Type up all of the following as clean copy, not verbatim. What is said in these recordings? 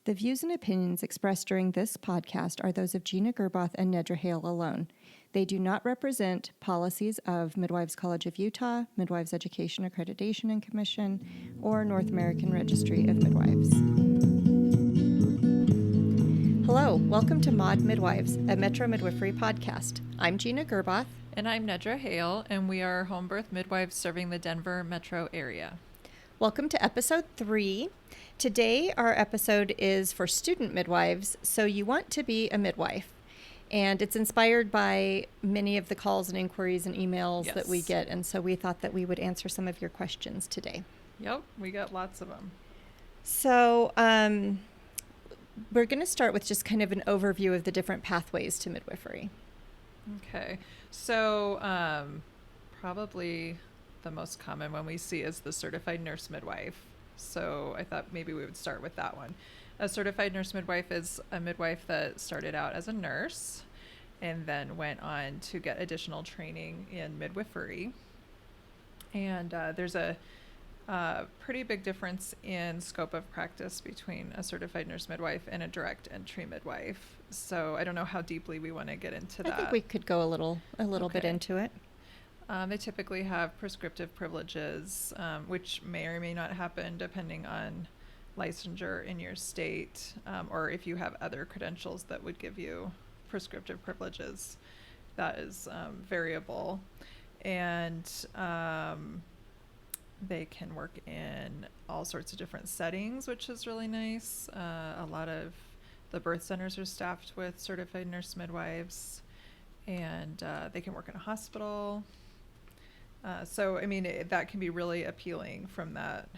The views and opinions expressed during this podcast are those of Gina and Nedra Hale alone. They do not represent policies of Midwives College of Utah, Midwives Education Accreditation and Commission, or North American Registry of Midwives. Hello, welcome to Mod Midwives, a Metro Midwifery podcast. I'm Gina Gerboth. And I'm Nedra Hale, and we are home birth midwives serving the Denver metro area. Welcome to episode 3. Today, our episode is for student midwives, so you want to be a midwife. And it's inspired by many of the calls and inquiries and emails that we get, and so we thought that we would answer some of your questions today. Yep, we got lots of them. So, we're going to start with just kind of an overview of the different pathways to midwifery. Okay, so probably the most common one we see is the certified nurse midwife. So I thought maybe we would start with that one. A certified nurse midwife is a midwife that started out as a nurse and then went on to get additional training in midwifery. And there's a pretty big difference in scope of practice between a certified nurse midwife and a direct entry midwife. So I don't know how deeply we want to get into that. I think we could go a little bit into it. They typically have prescriptive privileges, which may or may not happen depending on licensure in your state, or if you have other credentials that would give you prescriptive privileges. That is variable. And they can work in all sorts of different settings, which is really nice. A lot of the birth centers are staffed with certified nurse midwives, and they can work in a hospital. So, I mean, that can be really appealing from that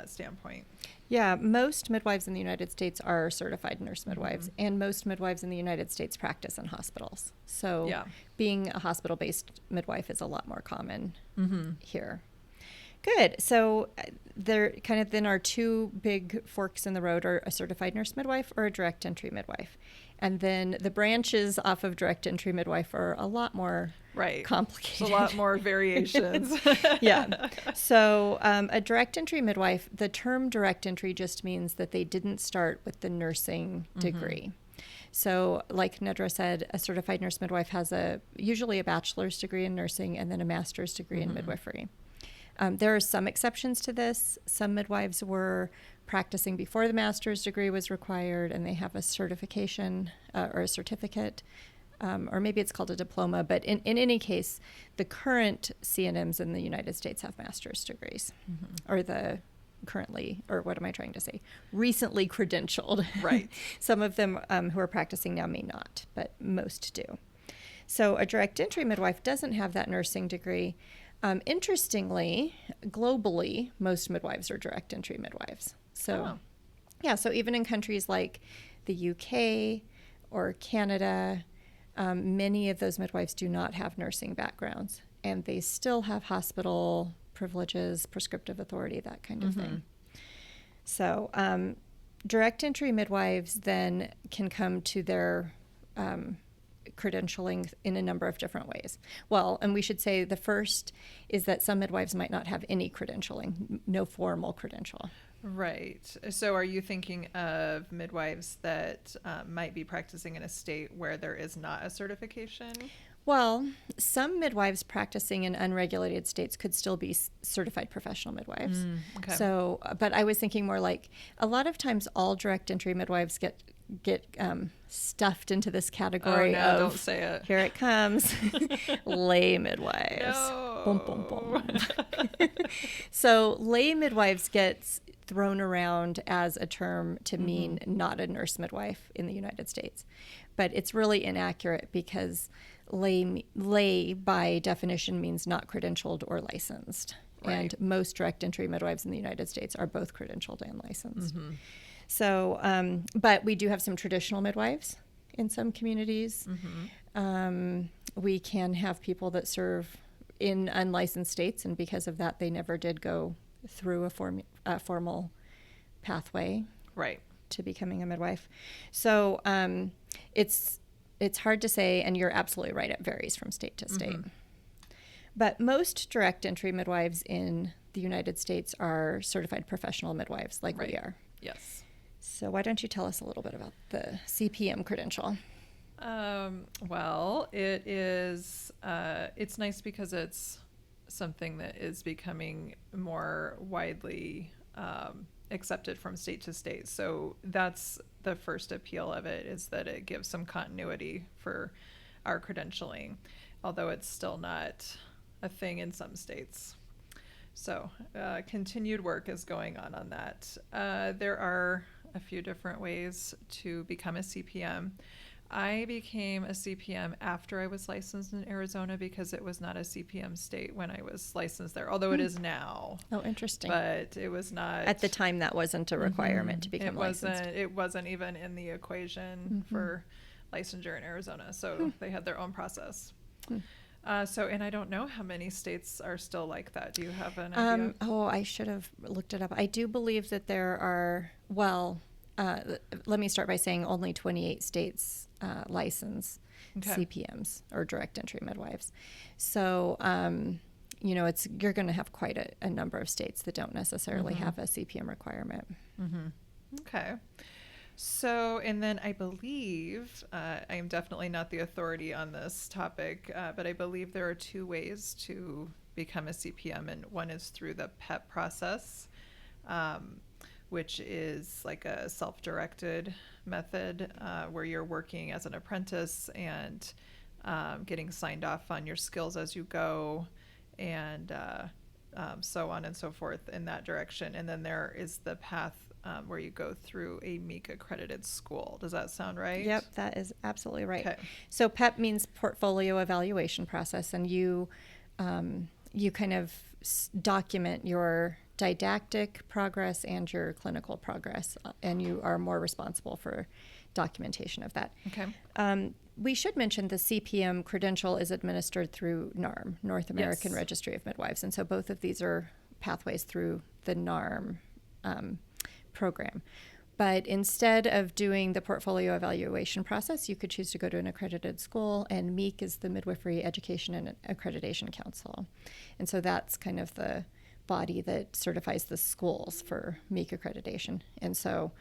standpoint. Yeah, most midwives in the United States are certified nurse midwives, Mm-hmm. and most midwives in the United States practice in hospitals. So being a hospital-based midwife is a lot more common here. Good. So there kind of then are two big forks in the road, are a certified nurse midwife or a direct entry midwife. And then the branches off of direct entry midwife are a lot more complicated. There's a lot more variations. Yeah. So a direct entry midwife, the term direct entry just means that they didn't start with the nursing degree. So like Nedra said, a certified nurse midwife has usually a bachelor's degree in nursing and then a master's degree in midwifery. There are some exceptions to this. Some midwives were practicing before the master's degree was required, and they have a certification or a certificate, or maybe it's called a diploma. But in any case, the current CNMs in the United States have master's degrees, or recently credentialed. Right. Some of them who are practicing now may not, but most do. So a direct entry midwife doesn't have that nursing degree. Interestingly, globally, most midwives are direct entry midwives. So, so even in countries like the UK or Canada, many of those midwives do not have nursing backgrounds, and they still have hospital privileges, prescriptive authority, that kind of thing. So, direct entry midwives then can come to their credentialing in a number of different ways. Well, and we should say the first is that some midwives might not have any credentialing, no formal credential. Right. So are you thinking of midwives that might be practicing in a state where there is not a certification? Well, some midwives practicing in unregulated states could still be certified professional midwives. Okay. So, but I was thinking more like a lot of times all direct entry midwives get stuffed into this category of, don't say it. Here it comes, lay midwives. No. Boom, boom, boom. So lay midwives gets thrown around as a term to mean not a nurse midwife in the United States. But it's really inaccurate because lay by definition means not credentialed or licensed. Right. And most direct entry midwives in the United States are both credentialed and licensed. So, but we do have some traditional midwives in some communities. We can have people that serve in unlicensed states, and because of that, they never did go through a formal pathway to becoming a midwife. So it's hard to say, and you're absolutely right, it varies from state to state. But most direct entry midwives in the United States are certified professional midwives like we are. Yes. So why don't you tell us a little bit about the CPM credential? Well, it is, it's nice because it's something that is becoming more widely accepted from state to state. So that's the first appeal of it, is that it gives some continuity for our credentialing, although it's still not a thing in some states. So continued work is going on that. There are a few different ways to become a CPM. I became a CPM after I was licensed in Arizona because it was not a CPM state when I was licensed there, although it is now. Oh, interesting. But it was not. At the time, that wasn't a requirement to become licensed. It wasn't even in the equation for licensure in Arizona. So they had their own process. And I don't know how many states are still like that. Do you have an idea? I should have looked it up. I do believe that there are, let me start by saying only 28 states license CPMs or direct entry midwives. So, you're going to have quite a number of states that don't necessarily have a CPM requirement. Okay. So, and then I believe, I am definitely not the authority on this topic, but I believe there are two ways to become a CPM, and one is through the PEP process, which is like a self-directed method where you're working as an apprentice and getting signed off on your skills as you go, and so on and so forth in that direction. And then there is the path where you go through a Meek accredited school. Does that sound right? Yep, that is absolutely right. Okay. So PEP means portfolio evaluation process, and you kind of document your didactic progress and your clinical progress, and you are more responsible for documentation of that. Okay. We should mention the CPM credential is administered through NARM, North American Registry of Midwives, and so both of these are pathways through the NARM program. But instead of doing the portfolio evaluation process, you could choose to go to an accredited school, and Meek is the Midwifery Education and Accreditation Council. And so that's kind of the body that certifies the schools for Meek accreditation. And so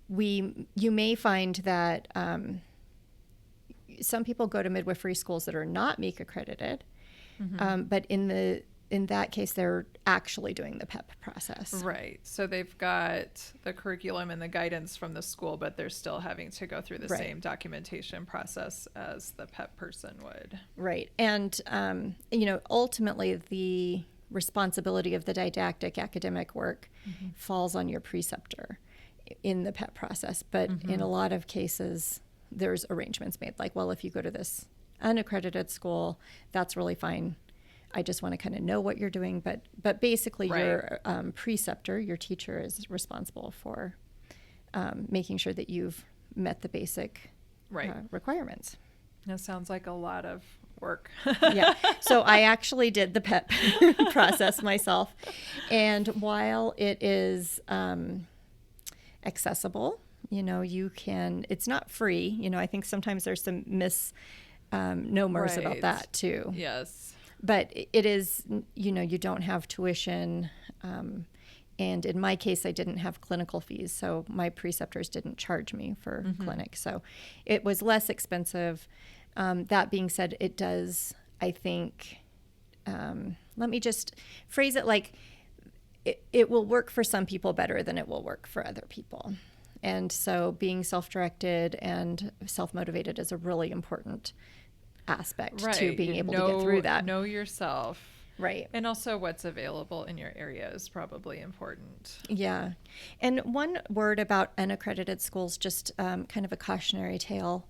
you may find that some people go to midwifery schools that are not Meek accredited, but in that case, they're actually doing the PEP process. Right. So they've got the curriculum and the guidance from the school, but they're still having to go through the same documentation process as the PEP person would. Right. And, ultimately the responsibility of the didactic academic work falls on your preceptor in the PEP process. But in a lot of cases, there's arrangements made like, well, if you go to this unaccredited school, that's really fine. I just want to kind of know what you're doing, but basically your preceptor, your teacher, is responsible for making sure that you've met the basic requirements. That sounds like a lot of work. Yeah. So I actually did the PEP process myself, and while it is accessible, you can. It's not free. I think sometimes there's some misnomers about that too. Yes. But it is, you don't have tuition. And in my case, I didn't have clinical fees. So my preceptors didn't charge me for clinic. So it was less expensive. That being said, it does, I think, let me just phrase it like it will work for some people better than it will work for other people. And so being self-directed and self-motivated is a really important aspect to being able to get through that. Know yourself. Right. And also what's available in your area is probably important. Yeah. And one word about unaccredited schools, just kind of a cautionary tale,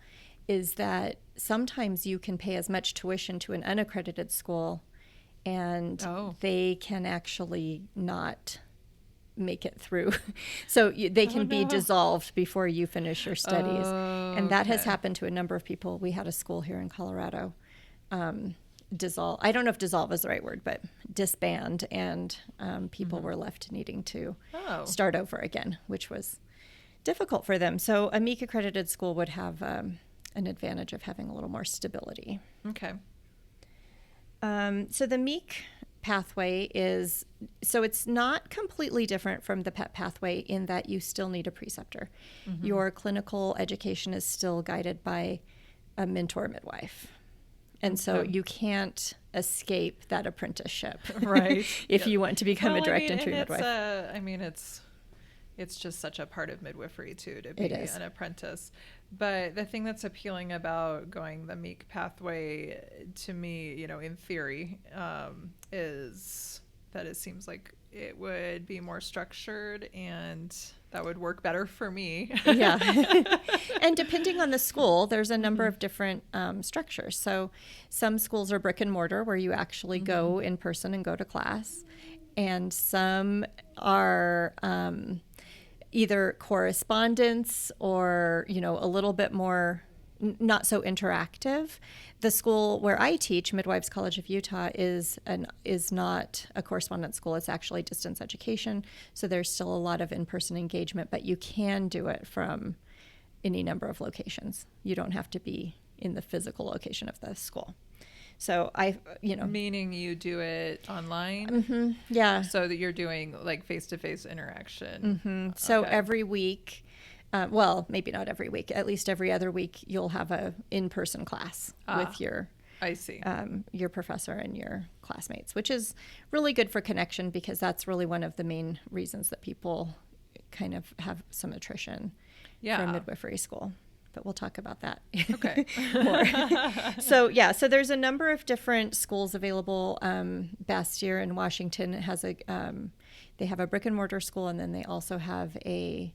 is that sometimes you can pay as much tuition to an unaccredited school and they can actually not make it through. So they can be dissolved before you finish your studies. And that has happened to a number of people. We had a school here in Colorado dissolve. I don't know if dissolve is the right word, but disband. And people were left needing to start over again, which was difficult for them. So a Meek accredited school would have an advantage of having a little more stability. Okay. So the Meek pathway is, so it's not completely different from the PET pathway in that you still need a preceptor. Your clinical education is still guided by a mentor midwife. And so you can't escape that apprenticeship, right? if you want to become a direct entry and midwife. It's just such a part of midwifery too, to be It is. an apprentice. But the thing that's appealing about going the Meek pathway to me, in theory, is that it seems like it would be more structured and that would work better for me. Yeah. And depending on the school, there's a number of different structures. So some schools are brick and mortar where you actually go in person and go to class. And some are either correspondence or, a little bit more not so interactive. The school where I teach, Midwives College of Utah, is not a correspondence school. It's actually distance education. So there's still a lot of in-person engagement, but you can do it from any number of locations. You don't have to be in the physical location of the school. So Meaning you do it online? Yeah. So that you're doing like face-to-face interaction. So every week, well, maybe not every week, at least every other week, you'll have a in-person class with your professor and your classmates, which is really good for connection because that's really one of the main reasons that people kind of have some attrition from midwifery school. But we'll talk about that more. So there's a number of different schools available. Bastyr in Washington has they have a brick and mortar school, and then they also have a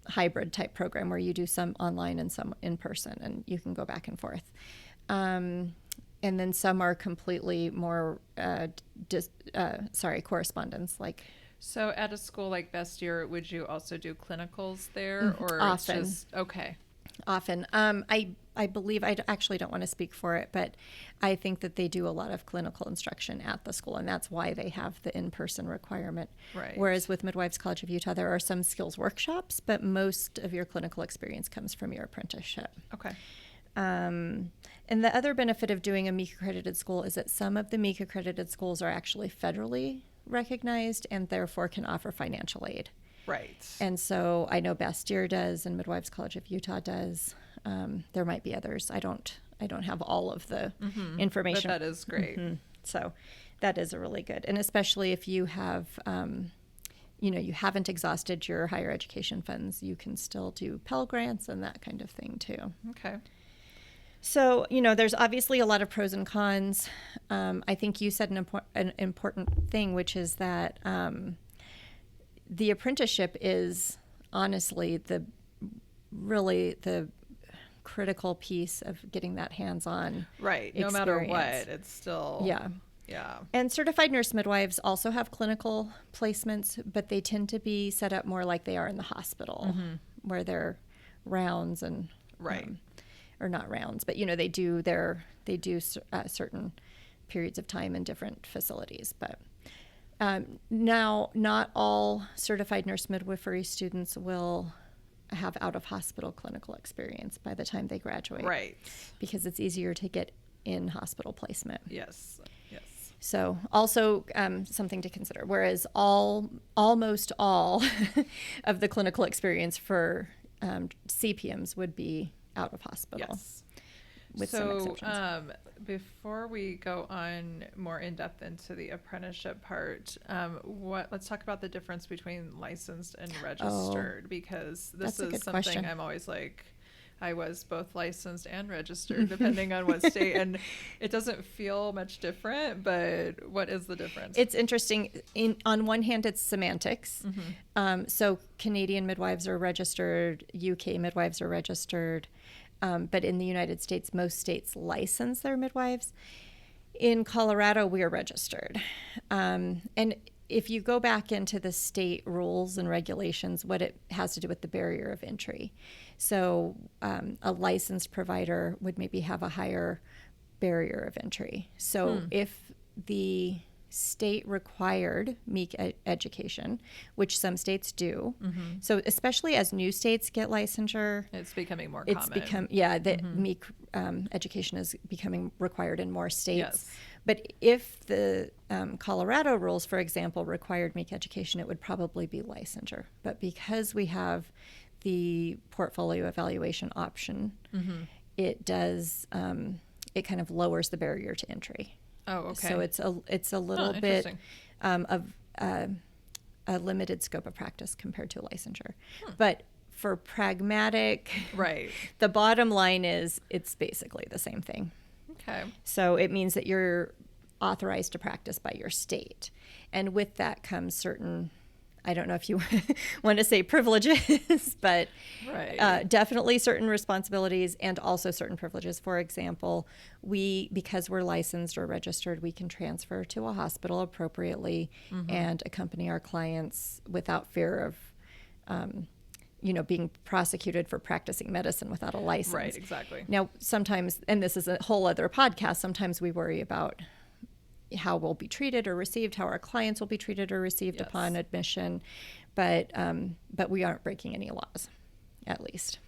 hybrid type program where you do some online and some in person, and you can go back and forth. And then some are completely more correspondence, like. So at a school like Bastyr, would you also do clinicals there, or often? It's just, okay. Often. I believe, I actually don't want to speak for it, but I think that they do a lot of clinical instruction at the school, and that's why they have the in-person requirement. Right. Whereas with Midwives College of Utah, there are some skills workshops, but most of your clinical experience comes from your apprenticeship. Okay. And the other benefit of doing a Meek accredited school is that some of the Meek accredited schools are actually federally recognized and therefore can offer financial aid. Right. And so I know Bastyr does and Midwives College of Utah does. There might be others. I don't have all of the information. But that is great. So that is a really good. And especially if you have, you haven't exhausted your higher education funds, you can still do Pell Grants and that kind of thing too. Okay. So, there's obviously a lot of pros and cons. I think you said an important thing, which is that the apprenticeship is honestly the critical piece of getting that hands-on right. No experience. matter what, it's still yeah. And certified nurse midwives also have clinical placements, but they tend to be set up more like they are in the hospital, where they're rounds and or not rounds, but they do certain periods of time in different facilities. But now, not all certified nurse midwifery students will have out-of-hospital clinical experience by the time they graduate, right? Because it's easier to get in hospital placement. Yes. So also something to consider. Whereas almost all of the clinical experience for CPMs would be out of hospital. Yes. With some exceptions. Before we go on more in depth into the apprenticeship part, let's talk about the difference between licensed and registered, because this is something question. I'm always like, I was both licensed and registered depending on what state, and it doesn't feel much different, but what is the difference? It's interesting. On one hand, it's semantics. So Canadian midwives are registered, UK midwives are registered, but in the United States, most states license their midwives. In Colorado, we are registered. And if you go back into the state rules and regulations, what it has to do with the barrier of entry. So a licensed provider would maybe have a higher barrier of entry. So if the state required Meek education, which some states do, so especially as new states get licensure, it's becoming more common. The Meek education is becoming required in more states. Yes. But if the Colorado rules, for example, required Meek education, it would probably be licensure. But because we have the portfolio evaluation option, it does, it kind of lowers the barrier to entry. Oh, okay. So it's a little bit of a limited scope of practice compared to a licensure. But for pragmatic, right, the bottom line is it's basically the same thing. Okay. So it means that you're authorized to practice by your state. And with that comes certain, I don't know if you want to say privileges, but definitely certain responsibilities and also certain privileges. For example, because we're licensed or registered, we can transfer to a hospital appropriately and accompany our clients without fear of, being prosecuted for practicing medicine without a license. Right, exactly. Now, sometimes, and this is a whole other podcast, sometimes we worry about how we'll be treated or received, how our clients will be treated or received upon admission, but we aren't breaking any laws, at least.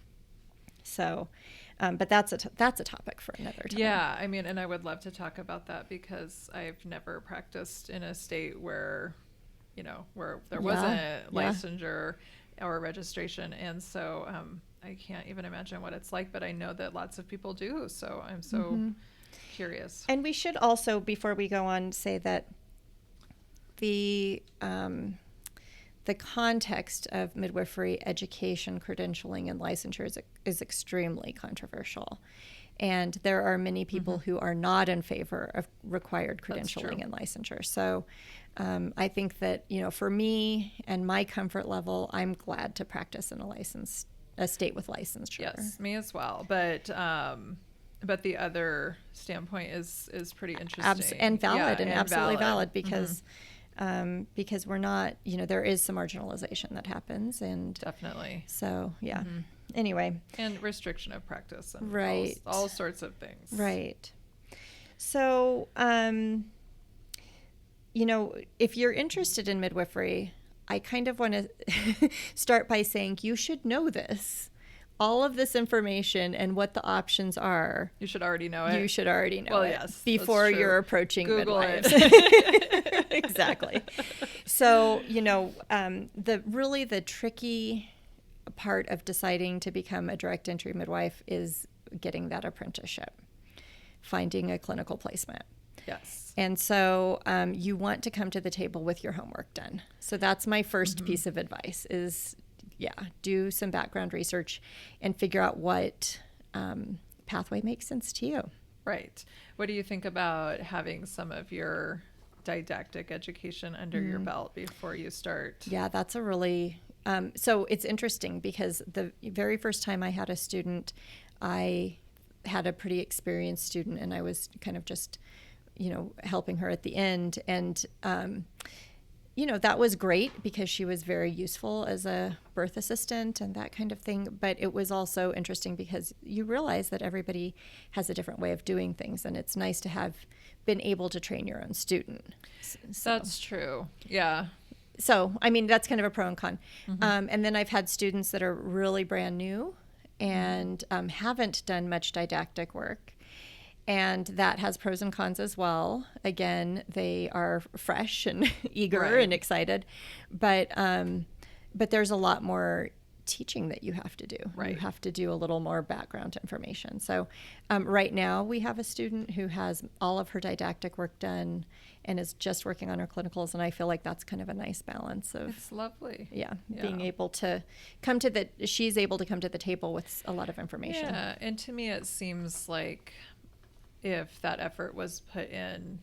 So, but that's a topic for another time. Yeah, I mean, and I would love to talk about that because I've never practiced in a state where there wasn't licensure or registration, and so I can't even imagine what it's like, but I know that lots of people do, so I'm so curious. And we should also, before we go on, say that the context of midwifery education, credentialing, and licensure is extremely controversial. And there are many people who are not in favor of required credentialing and licensure. So I think that, for me and my comfort level, I'm glad to practice in a state with licensure. Yes, me as well. But the other standpoint is pretty interesting. And valid, and absolutely valid because we're not, there is some marginalization that happens. And definitely. So, yeah. Anyway. And restriction of practice and all sorts of things. Right. So, if you're interested in midwifery, I kind of want to start by saying you should know this. All of this information and what the options are. You should already know it. You should already know well, it yes, before you're approaching Google midwives. It. Exactly. So, the tricky part of deciding to become a direct entry midwife is getting that apprenticeship, finding a clinical placement. Yes. And so you want to come to the table with your homework done. So that's my first piece of advice is, do some background research and figure out what pathway makes sense to you. Right. What do you think about having some of your didactic education under your belt before you start? Yeah, that's a really... so it's interesting because the very first time I had a student, I had a pretty experienced student and I was kind of just, helping her at the end. And, that was great because she was very useful as a birth assistant and that kind of thing. But it was also interesting because you realize that everybody has a different way of doing things. And it's nice to have been able to train your own student. So. That's true. Yeah. So, I mean, that's kind of a pro and con. And then I've had students that are really brand new and haven't done much didactic work. And that has pros and cons as well. Again, they are fresh and eager and excited. But there's a lot more teaching that you have to do. Right. You have to do a little more background information. So right now we have a student who has all of her didactic work done and is just working on her clinicals. And I feel like that's kind of a nice balance of... It's lovely. Yeah. Being able to she's able to come to the table with a lot of information. Yeah. And to me, it seems like if that effort was put in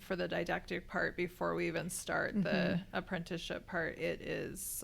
for the didactic part before we even start the apprenticeship part, it is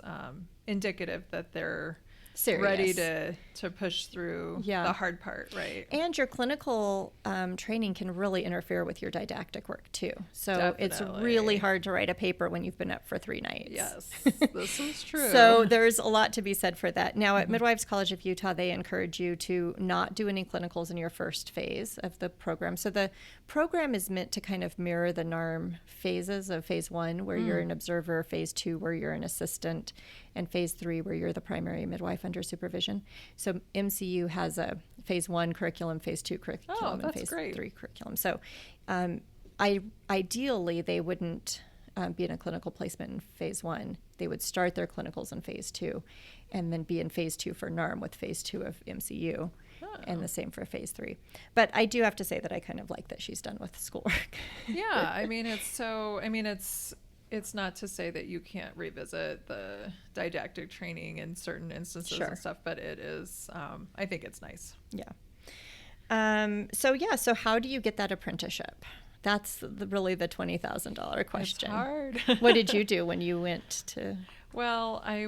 indicative that they're serious. Ready to push through the hard part, right? And your clinical training can really interfere with your didactic work too. So it's really hard to write a paper when you've been up for 3 nights. Yes, this is true. So there's a lot to be said for that. Now at Midwives College of Utah, they encourage you to not do any clinicals in your first phase of the program. So the program is meant to kind of mirror the NARM phases of phase 1, where you're an observer, phase 2, where you're an assistant, and phase 3, where you're the primary midwife under supervision. So MCU has a phase 1 curriculum, phase 2 curriculum, and phase 3 curriculum. So ideally, they wouldn't be in a clinical placement in phase 1. They would start their clinicals in phase 2 and then be in phase 2 for NARM with phase 2 of MCU. And the same for phase 3. But I do have to say that I kind of like that she's done with schoolwork. Yeah, I mean, it's not to say that you can't revisit the didactic training in certain instances Sure. and stuff, but it is, I think it's nice. Yeah. So how do you get that apprenticeship? That's really the $20,000 question. It's hard. What did you do when you went to? Well, I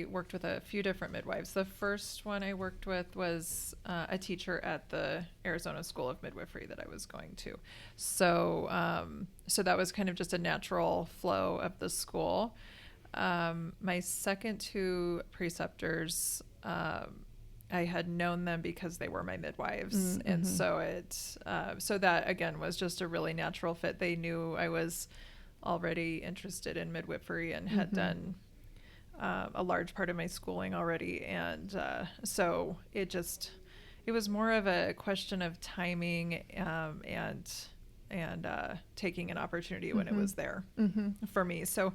worked with a few different midwives. The first one I worked with was a teacher at the Arizona School of Midwifery that I was going to. So that was kind of just a natural flow of the school. My second 2 preceptors, I had known them because they were my midwives. Mm-hmm. And so that again was just a really natural fit. They knew I was already interested in midwifery and had done a large part of my schooling already. And so it was more of a question of timing and taking an opportunity when it was there for me. So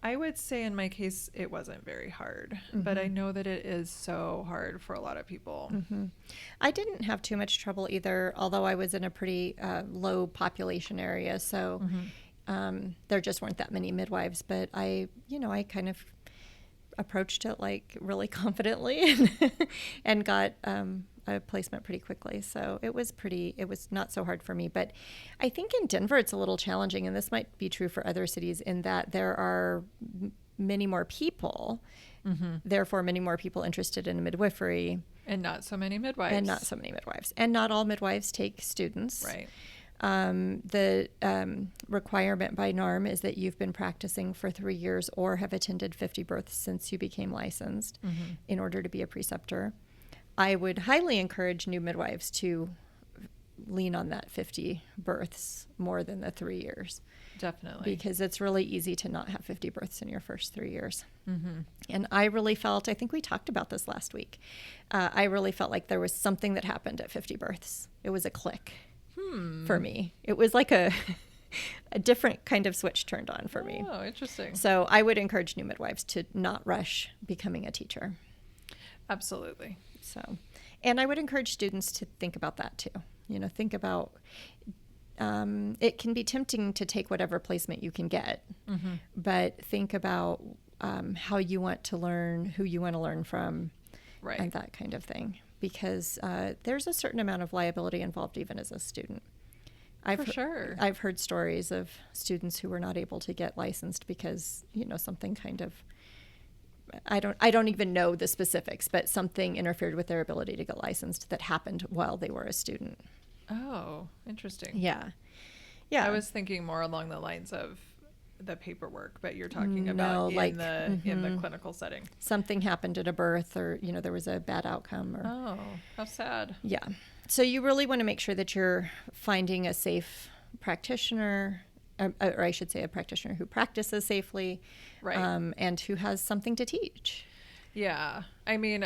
I would say in my case, it wasn't very hard, but I know that it is so hard for a lot of people. I didn't have too much trouble either, although I was in a pretty low population area. So there just weren't that many midwives, but I kind of approached it like really confidently and got a placement pretty quickly. So it was not so hard for me. But I think in Denver, it's a little challenging, and this might be true for other cities, in that there are many more people, therefore many more people interested in midwifery. And not so many midwives. And not all midwives take students. Right. The requirement by NARM is that you've been practicing for 3 years or have attended 50 births since you became licensed in order to be a preceptor. I would highly encourage new midwives to lean on that 50 births more than the 3 years. Definitely. Because it's really easy to not have 50 births in your first 3 years. And I really felt, I think we talked about this last week, I really felt like there was something that happened at 50 births. It was a click for me. It was like a different kind of switch turned on for me. Oh, interesting. So I would encourage new midwives to not rush becoming a teacher. Absolutely. So, and I would encourage students to think about that too. Think about, it can be tempting to take whatever placement you can get, but think about how you want to learn, who you want to learn from, right, and that kind of thing. Because there's a certain amount of liability involved even as a student. Sure. I've heard stories of students who were not able to get licensed because, something kind of, I don't even know the specifics, but something interfered with their ability to get licensed that happened while they were a student. Oh, interesting. Yeah. I was thinking more along the lines of the paperwork, but you're talking about in the clinical setting. Something happened at a birth, or there was a bad outcome. Oh, how sad. Yeah. So you really want to make sure that you're finding a safe practitioner, or I should say a practitioner who practices safely, right, and who has something to teach. Yeah. I mean,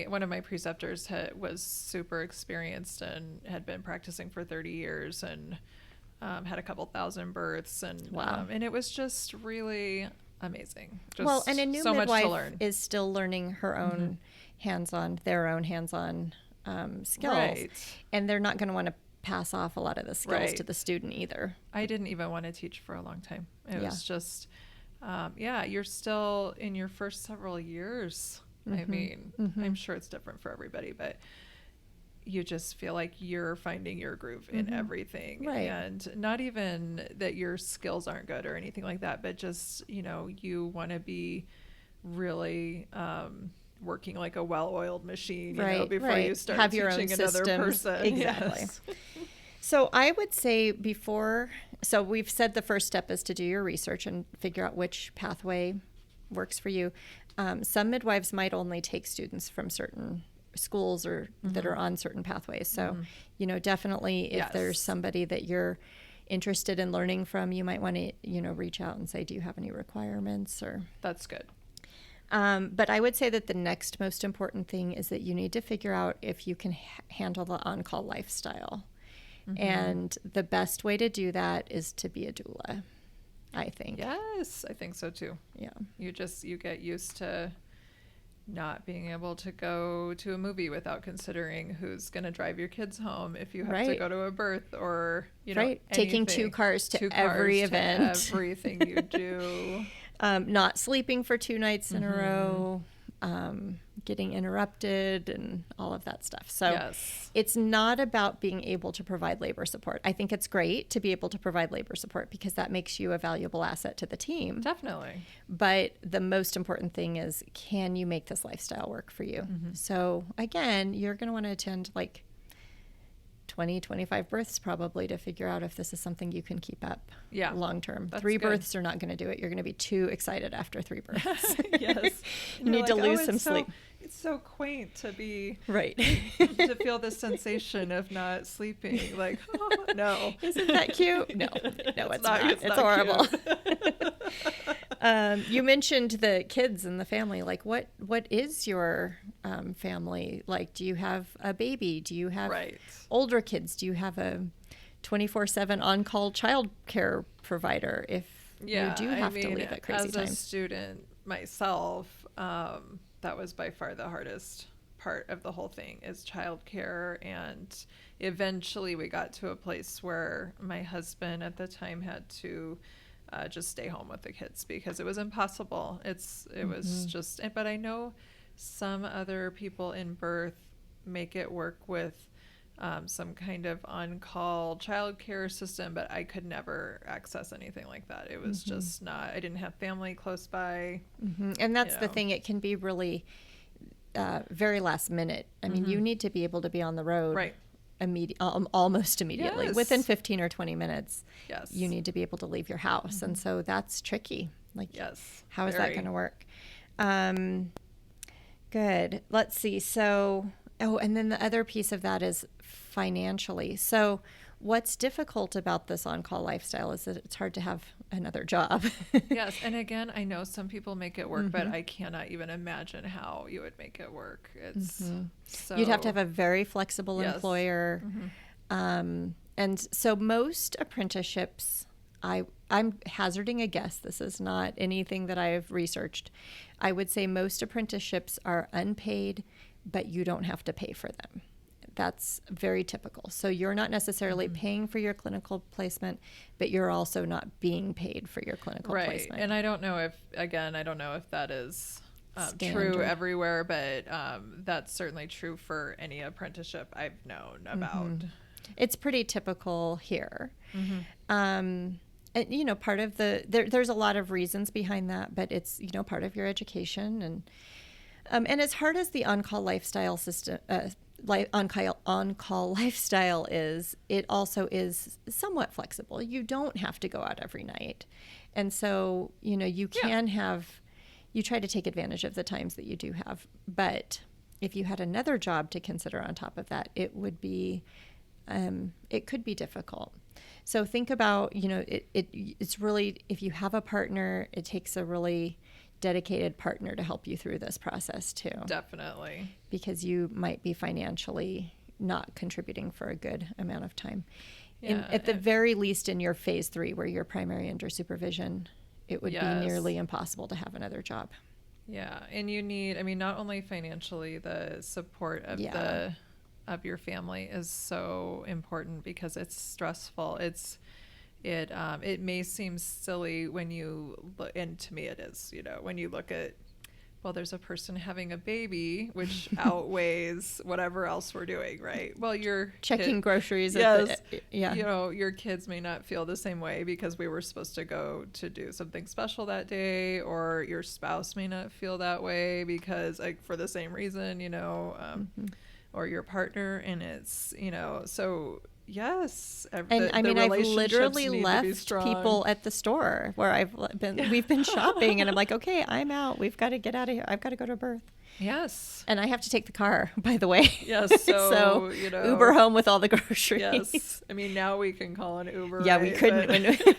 one of my preceptors was super experienced and had been practicing for 30 years and had a couple thousand births, and wow. And it was just really amazing. Well, and a new so midwife much to learn. is still learning her own their own hands-on skills, right, and they're not going to want to pass off a lot of the skills to the student either. I didn't even want to teach for a long time. It was just, you're still in your first several years. I mean, I'm sure it's different for everybody, but you just feel like you're finding your groove in everything. Right. And not even that your skills aren't good or anything like that, but just, you want to be really working like a well-oiled machine, before you start have teaching your own another systems. person. Exactly. Yes. So I would say so we've said the first step is to do your research and figure out which pathway works for you. Some midwives might only take students from certain schools or that are on certain pathways. So, definitely if there's somebody that you're interested in learning from, you might want to, reach out and say, do you have any requirements? Or That's good. But I would say that the next most important thing is that you need to figure out if you can handle the on-call lifestyle. And the best way to do that is to be a doula, I think. Yes, I think so too. Yeah. You get used to not being able to go to a movie without considering who's going to drive your kids home if you have to go to a birth, or, you know, taking two cars to every event, to everything you do. Not sleeping for 2 nights in a row, getting interrupted and all of that stuff. So it's not about being able to provide labor support. I think it's great to be able to provide labor support because that makes you a valuable asset to the team. Definitely. But the most important thing is, can you make this lifestyle work for you? So again, you're going to want to attend like 20, 25 births probably to figure out if this is something you can keep up long term. 3 births are not going to do it. You're going to be too excited after 3 births. Yes. You need to lose some sleep. It's so quaint to be to feel the sensation of not sleeping. Like, oh, no. Isn't that cute? No, it's not. It's horrible. You mentioned the kids and the family. Like, what is your family like? Do you have a baby? Do you have older kids? Do you have a 24/7 on-call child care provider if you do have to leave at crazy times? As a student myself, that was by far the hardest part of the whole thing, is childcare. And eventually we got to a place where my husband at the time had to just stay home with the kids because it was impossible. It was just, but I know some other people in birth make it work with some kind of on-call childcare system, but I could never access anything like that. It was just not, I didn't have family close by. And that's the thing. It can be really very last minute. I mean, you need to be able to be on the road almost immediately. Within 15 or 20 minutes, you need to be able to leave your house. And so that's tricky. Like, how is that going to work? Good. Let's see. So, and then the other piece of that is financially. So what's difficult about this on-call lifestyle is that it's hard to have another job. Yes. And again, I know some people make it work, but I cannot even imagine how you would make it work. It's so... You'd have to have a very flexible employer. And so most apprenticeships, I'm hazarding a guess. This is not anything that I've researched. I would say most apprenticeships are unpaid, but you don't have to pay for them. That's very typical. So you're not necessarily paying for your clinical placement, but you're also not being paid for your clinical placement. And I don't know if that is true everywhere, but that's certainly true for any apprenticeship I've known about. It's pretty typical here. And, you know, part of there's a lot of reasons behind that, but it's, you know, part of your education. And as hard as the on-call lifestyle system, on-call lifestyle is, it also is somewhat flexible. You don't have to go out every night. And so, you know, you can you try to take advantage of the times that you do have. But if you had another job to consider on top of that, it would be, it could be difficult. So think about, you know, it's really, if you have a partner, it takes a really dedicated partner to help you through this process too. Definitely. Because you might be financially not contributing for a good amount of time. At the very least in your phase 3 where you're primary under supervision, it would be nearly impossible to have another job. Yeah. And you need, I mean, not only financially, the support of of your family is so important because it's stressful. It may seem silly when you look, and to me it is, you know, when you look at, well, there's a person having a baby, which outweighs whatever else we're doing, right? Well, you're checking groceries. You know, your kids may not feel the same way because we were supposed to go to do something special that day, or your spouse may not feel that way because, like, for the same reason, you know, or your partner, and it's, you know, so. Yes. And I mean, I've literally left people at the store where we've been shopping and I'm like, okay, I'm out. We've got to get out of here. I've got to go to a birth. Yes. And I have to take the car, by the way. Yes. So you know, Uber home with all the groceries. Yes. I mean, now we can call an Uber. Yeah, right? we couldn't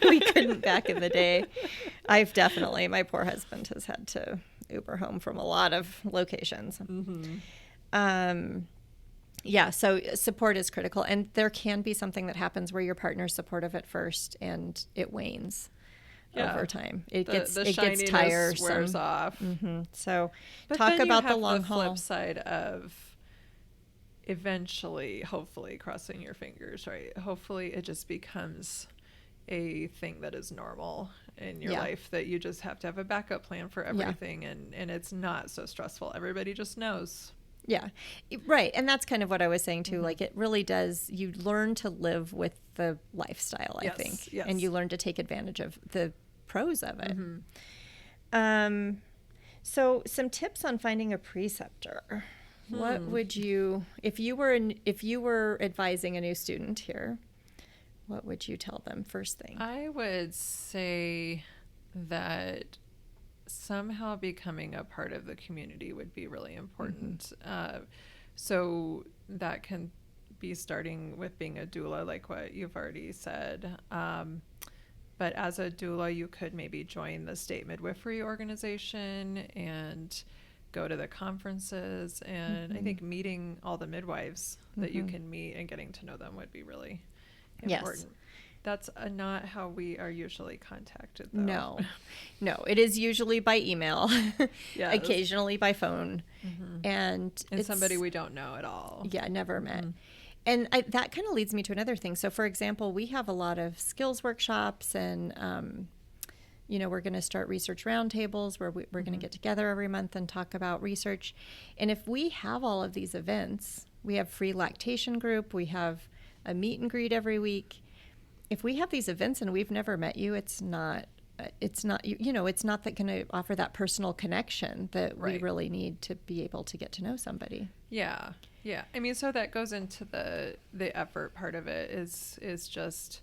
we couldn't back in the day. My poor husband has had to Uber home from a lot of locations. Yeah, so support is critical, and there can be something that happens where your partner's supportive at first and it wanes over time. It gets tiresome. Wears off. So but talk then about you have the long haul. flip side of eventually, hopefully, crossing your fingers, right? Hopefully it just becomes a thing that is normal in your life, that you just have to have a backup plan for everything, and it's not so stressful. Everybody just knows. Yeah, right. And that's kind of what I was saying too. Like, it really does, you learn to live with the lifestyle, I think. Yes. And you learn to take advantage of the pros of it. So some tips on finding a preceptor. What would you, if you were advising a new student here, what would you tell them first thing? I would say that somehow becoming a part of the community would be really important. So that can be starting with being a doula, like what you've already said. But as a doula, you could maybe join the state midwifery organization and go to the conferences. And I think meeting all the midwives that you can meet and getting to know them would be really important. Yes. That's not how we are usually contacted, though. No, it is usually by email, occasionally by phone, and somebody we don't know at all. Yeah, never met. And that kind of leads me to another thing. So, for example, we have a lot of skills workshops, and we're going to start research roundtables where we're going to get together every month and talk about research. And if we have all of these events, we have free lactation group, we have a meet and greet every week. If we have these events and we've never met you, it's not it's not that going to offer that personal connection that we really need to be able to get to know somebody. Yeah. I mean, so that goes into the effort part of it is just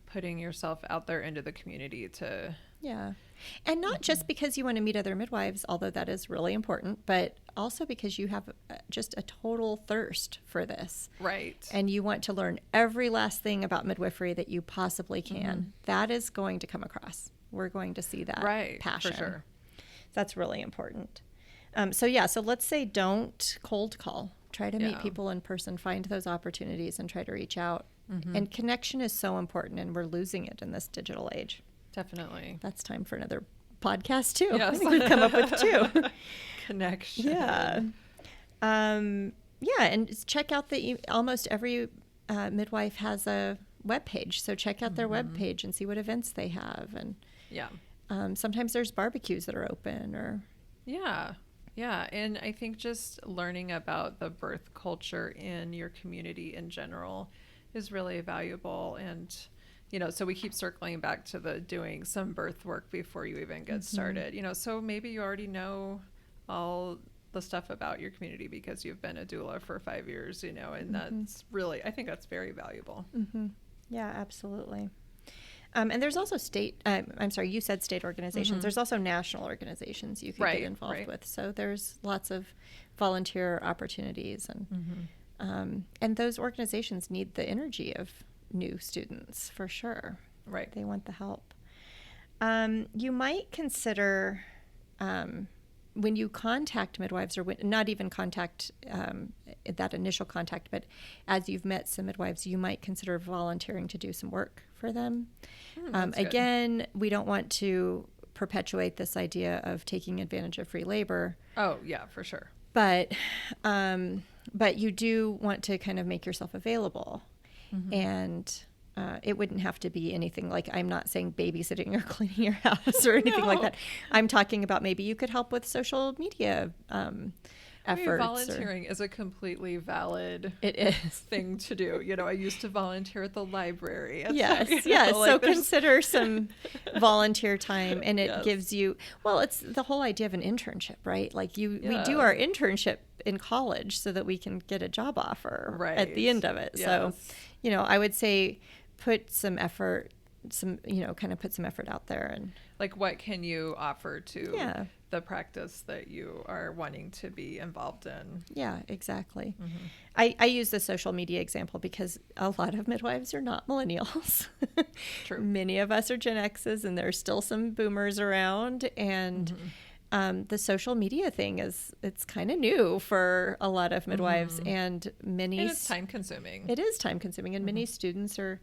putting yourself out there into the community to. Yeah. And not just because you want to meet other midwives, although that is really important, but also because you have just a total thirst for this. Right. And you want to learn every last thing about midwifery that you possibly can. That is going to come across. We're going to see that passion. For sure. That's really important. So let's say don't cold call. Try to meet people in person, find those opportunities, and try to reach out. And connection is so important, and we're losing it in this digital age. Definitely. That's time for another podcast, too. Yes. I think we've come up with two. Connection. Yeah. And check out almost every midwife has a webpage. So check out their webpage and see what events they have. And sometimes there's barbecues that are open or. Yeah. And I think just learning about the birth culture in your community in general is really valuable. And so we keep circling back to the doing some birth work before you even get started. So maybe you already know all the stuff about your community because you've been a doula for 5 years, and that's really, I think that's very valuable. Yeah, absolutely. And there's also you said state organizations. There's also national organizations you could get involved with. So there's lots of volunteer opportunities, and those organizations need the energy of new students for sure. Right. They want the help. You might consider when you contact midwives, or not even contact that initial contact, but as you've met some midwives, you might consider volunteering to do some work for them. Again, we don't want to perpetuate this idea of taking advantage of free labor. Oh, yeah, for sure. But you do want to kind of make yourself available. And it wouldn't have to be anything like, I'm not saying babysitting or cleaning your house or anything like that. I'm talking about maybe you could help with social media efforts. Volunteering is a completely valid thing to do. I used to volunteer at the library. So consider some volunteer time, and it gives you, it's the whole idea of an internship, right? Like we do our internship in college so that we can get a job offer at the end of it. Yes. So, I would say put some effort, put some effort out there. And like, what can you offer to the practice that you are wanting to be involved in? Yeah, exactly. I use the social media example because a lot of midwives are not millennials. True. Many of us are Gen X's, and there's still some boomers around. And the social media thing it's kind of new for a lot of midwives, and many. And it's time consuming. It is time consuming, and many students are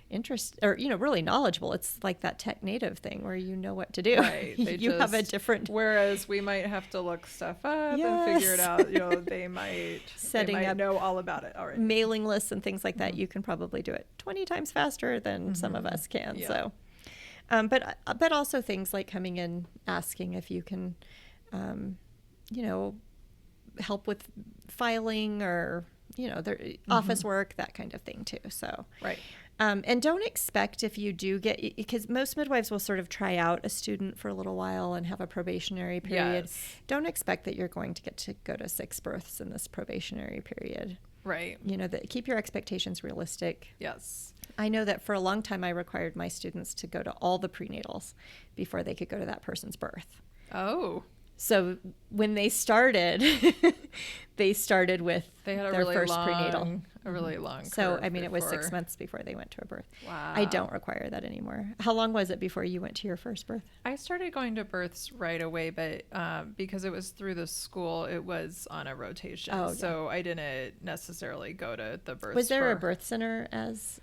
interested, or really knowledgeable. It's like that tech native thing where you know what to do. Right. You have a different. Whereas we might have to look stuff up and figure it out. They might up know all about it already. Mailing lists and things like that. You can probably do it 20 times faster than some of us can. Yeah. So, but also things like coming in, asking if you can, help with filing or their office work, that kind of thing too. So right. And don't expect, if you do get, because most midwives will sort of try out a student for a little while and have a probationary period. Yes. Don't expect that you're going to get to go to 6 births in this probationary period. Right. Keep your expectations realistic. Yes. I know that for a long time I required my students to go to all the prenatals before they could go to that person's birth. Oh. So when they started, they started with their first prenatal. A really long So, it was 6 months before they went to a birth. Wow. I don't require that anymore. How long was it before you went to your first birth? I started going to births right away, but because it was through the school, it was on a rotation. Oh, so I didn't necessarily go to the births. Was there a birth center as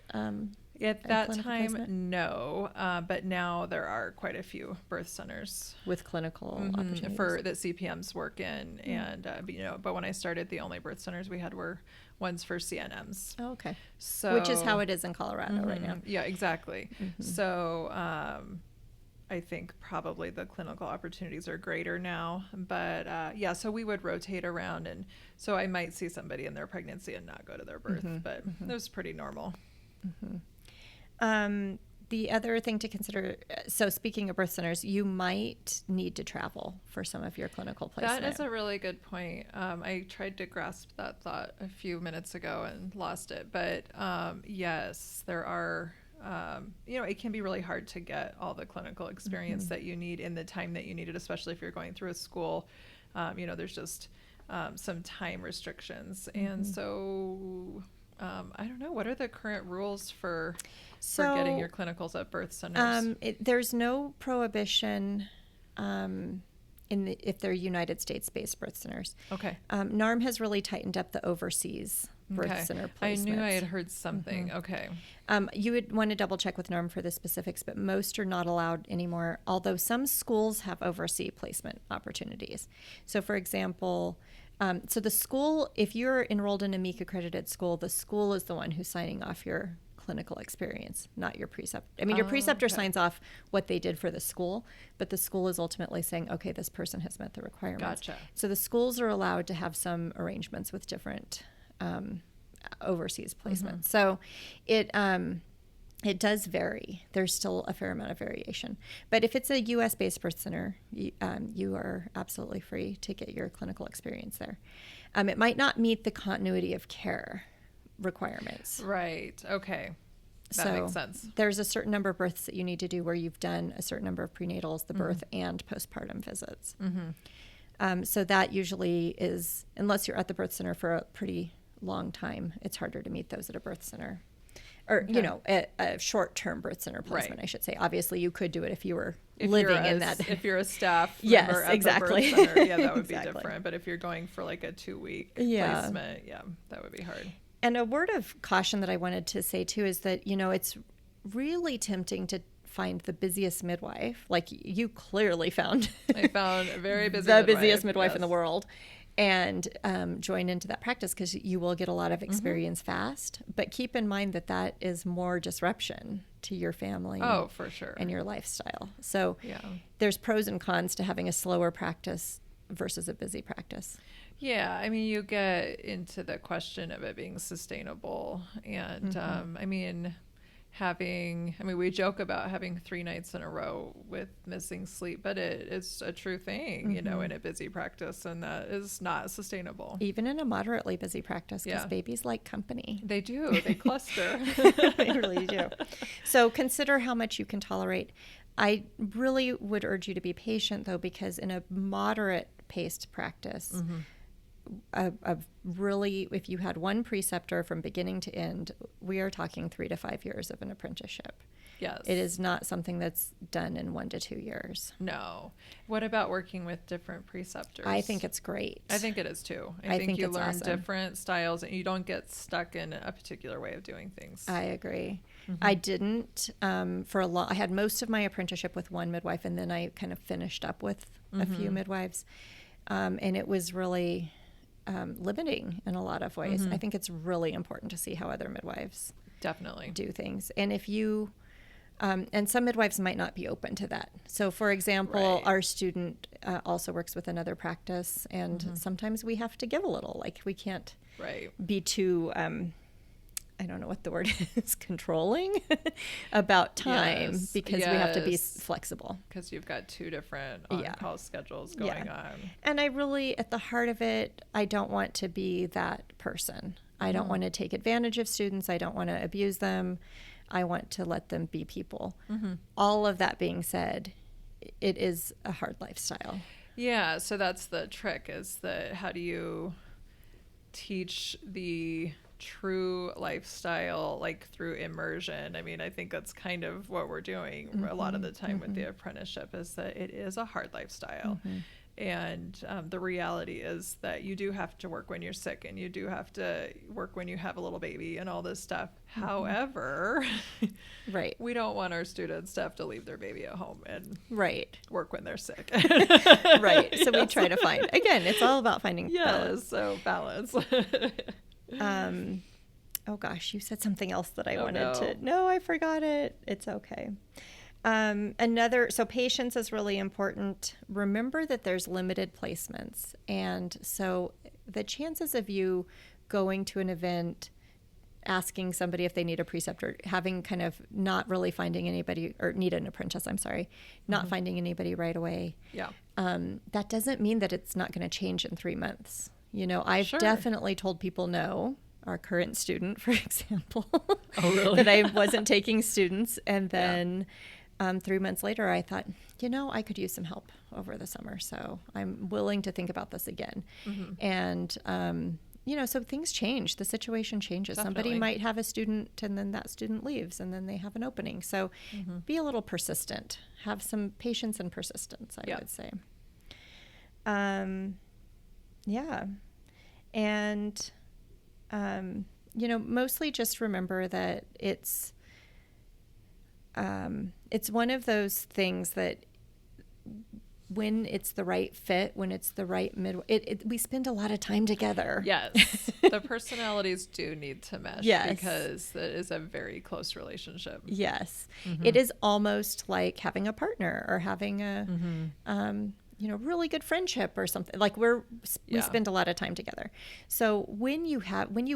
at that time? placement? No, but now there are quite a few birth centers with clinical opportunities for that CPMs work in, and but when I started, the only birth centers we had were ones for CNMs. Oh, okay. So which is how it is in Colorado right now. Yeah, exactly. So I think probably the clinical opportunities are greater now, but so we would rotate around, and so I might see somebody in their pregnancy and not go to their birth, but it was pretty normal. The other thing to consider, so speaking of birth centers, you might need to travel for some of your clinical placement. That is a really good point. I tried to grasp that thought a few minutes ago and lost it. But yes, there are, it can be really hard to get all the clinical experience that you need in the time that you need it, especially if you're going through a school. There's just some time restrictions. And so... I don't know. What are the current rules for getting your clinicals at birth centers? There's no prohibition if they're United States-based birth centers. Okay. NARM has really tightened up the overseas birth center placements. I knew I had heard something. Okay. You would want to double check with NARM for the specifics, but most are not allowed anymore, although some schools have overseas placement opportunities. So, for example... so the school, if you're enrolled in a Meek accredited school, the school is the one who's signing off your clinical experience, not your preceptor. Your preceptor signs off what they did for the school, but the school is ultimately saying, okay, this person has met the requirements. Gotcha. So the schools are allowed to have some arrangements with different overseas placements. So it does vary. There's still a fair amount of variation. But if it's a U.S.-based birth center, you are absolutely free to get your clinical experience there. It might not meet the continuity of care requirements. Right. Okay. That makes sense. There's a certain number of births that you need to do where you've done a certain number of prenatals, the birth and postpartum visits. So that usually is, unless you're at the birth center for a pretty long time, it's harder to meet those at a birth center. Or, a short-term birth center placement, I should say. Obviously, you could do it if you were living in that. If you're a staff yes, member at exactly. the birth center, yeah, that would exactly. be different. But if you're going for like a 2-week placement, that would be hard. And a word of caution that I wanted to say, too, is that, it's really tempting to find the busiest midwife. Like, you clearly found... I found a very busy the busiest midwife in the world. And join into that practice because you will get a lot of experience fast. But keep in mind that is more disruption to your family. Oh, for sure. And your lifestyle. So there's pros and cons to having a slower practice versus a busy practice. Yeah, you get into the question of it being sustainable. And we joke about having 3 nights in a row with missing sleep, but it is a true thing, in a busy practice, and that is not sustainable. Even in a moderately busy practice, because babies like company. They do. They cluster. They really do. So consider how much you can tolerate. I really would urge you to be patient, though, because in a moderate paced practice, if you had one preceptor from beginning to end, we are talking 3 to 5 years of an apprenticeship. Yes. It is not something that's done in 1 to 2 years. No. What about working with different preceptors? I think it's great. I think it is too. I think you it's learn awesome. different styles and you don't get stuck in a particular way of doing things. I agree. Mm-hmm. I didn't for a long. I had most of my apprenticeship with one midwife, and then I kind of finished up with a few midwives, and it was really limiting in a lot of ways. I think it's really important to see how other midwives definitely do things, and if you. And some midwives might not be open to that. So, for example, Right. our student also works with another practice, and sometimes we have to give a little. Like, we can't right. be too, I don't know what the word is, controlling about time, Yes. because we have to be Yes. flexible. Because you've got two different Yeah. on-call schedules going on. And I really, at the heart of it, I don't want to be that person. I don't want to take advantage of students. I don't want to abuse them. I want to let them be people. All of that being said, it is a hard lifestyle. Yeah, so that's the trick, is that how do you teach the true lifestyle, like through immersion? I mean, I think that's kind of what we're doing a lot of the time with the apprenticeship, is that it is a hard lifestyle. And the reality is that you do have to work when you're sick, and you do have to work when you have a little baby and all this stuff. However, Right. we don't want our students to have to leave their baby at home and Right. work when they're sick. Right. So we Yes. try to find, again, it's all about finding balance. Yes, so balance. Oh gosh, you said something else that I Oh, wanted to. no. No, I forgot it. It's okay. So patience is really important. Remember that there's limited placements. And so the chances of you going to an event, asking somebody if they need a preceptor, having kind of not really finding anybody, or need an apprentice, I'm sorry, not finding anybody right away. Yeah. That doesn't mean that it's not going to change in 3 months. You know, I've Sure. definitely told people no. Our current student, for example, Oh, really? that I wasn't taking students. And then 3 months later, I thought, you know, I could use some help over the summer. So I'm willing to think about this again. And, you know, so things change. The situation changes. Somebody Definitely. might have a student, and then that student leaves, and then they have an opening. So be a little persistent. Have some patience and persistence, I Yeah. would say. Yeah. And, you know, mostly just remember that it's one of those things that when it's the right fit, when it's the right we spend a lot of time together. Yes. The personalities do need to mesh, Yes. because it is a very close relationship. Yes. It is almost like having a partner, or having a, you know, really good friendship or something. Like we Yeah. spend a lot of time together. So when you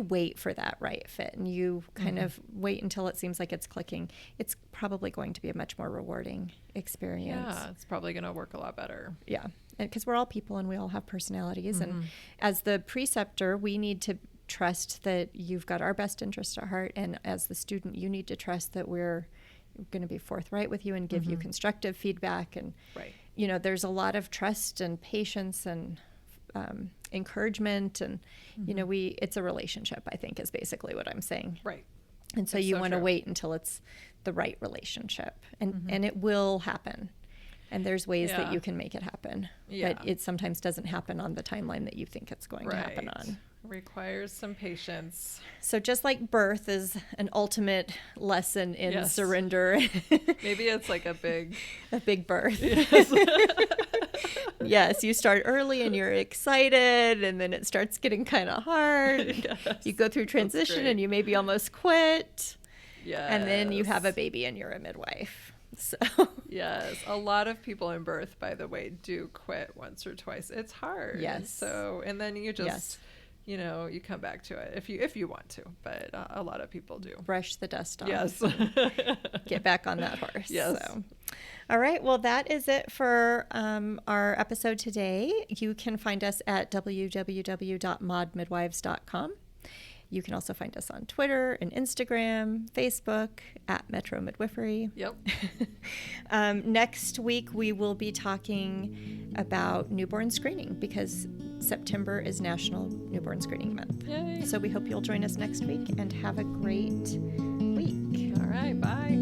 wait for that right fit, and you kind of wait until it seems like it's clicking, it's probably going to be a much more rewarding experience. Yeah, it's probably going to work a lot better. Yeah. Because we're all people, and we all have personalities. And as the preceptor, we need to trust that you've got our best interest at heart. And as the student, you need to trust that we're going to be forthright with you and give you constructive feedback. And, Right. you know, there's a lot of trust and patience and encouragement. And, you know, it's a relationship, I think, is basically what I'm saying. Right. And so It's you so want to true. wait until it's the right relationship. And it will happen. And there's ways that Yeah. you can make it happen. Yeah. But it sometimes doesn't happen on the timeline that you think it's going to happen on. Requires some patience. So just like birth is an ultimate lesson in Yes. surrender, Maybe it's like a big... a big birth. Yes, you start early and you're excited, and then it starts getting kind of hard. Yes, You go through that's transition great. and you maybe almost quit. Yes. And then you have a baby and you're a midwife. So Yes. A lot of people in birth, by the way, do quit once or twice. It's hard. Yes. So, and then you just, Yes. you know, you come back to it if you want to, but a lot of people do. brush the dust off. Yes. Get back on that horse. Yes. So. All right. Well, that is it for our episode today. You can find us at www.modmidwives.com. You can also find us on Twitter and Instagram, Facebook, at Metro Midwifery. Yep. Next week, we will be talking about newborn screening, because September is National Newborn Screening Month. Yay. So we hope you'll join us next week, and have a great week. All right. Bye.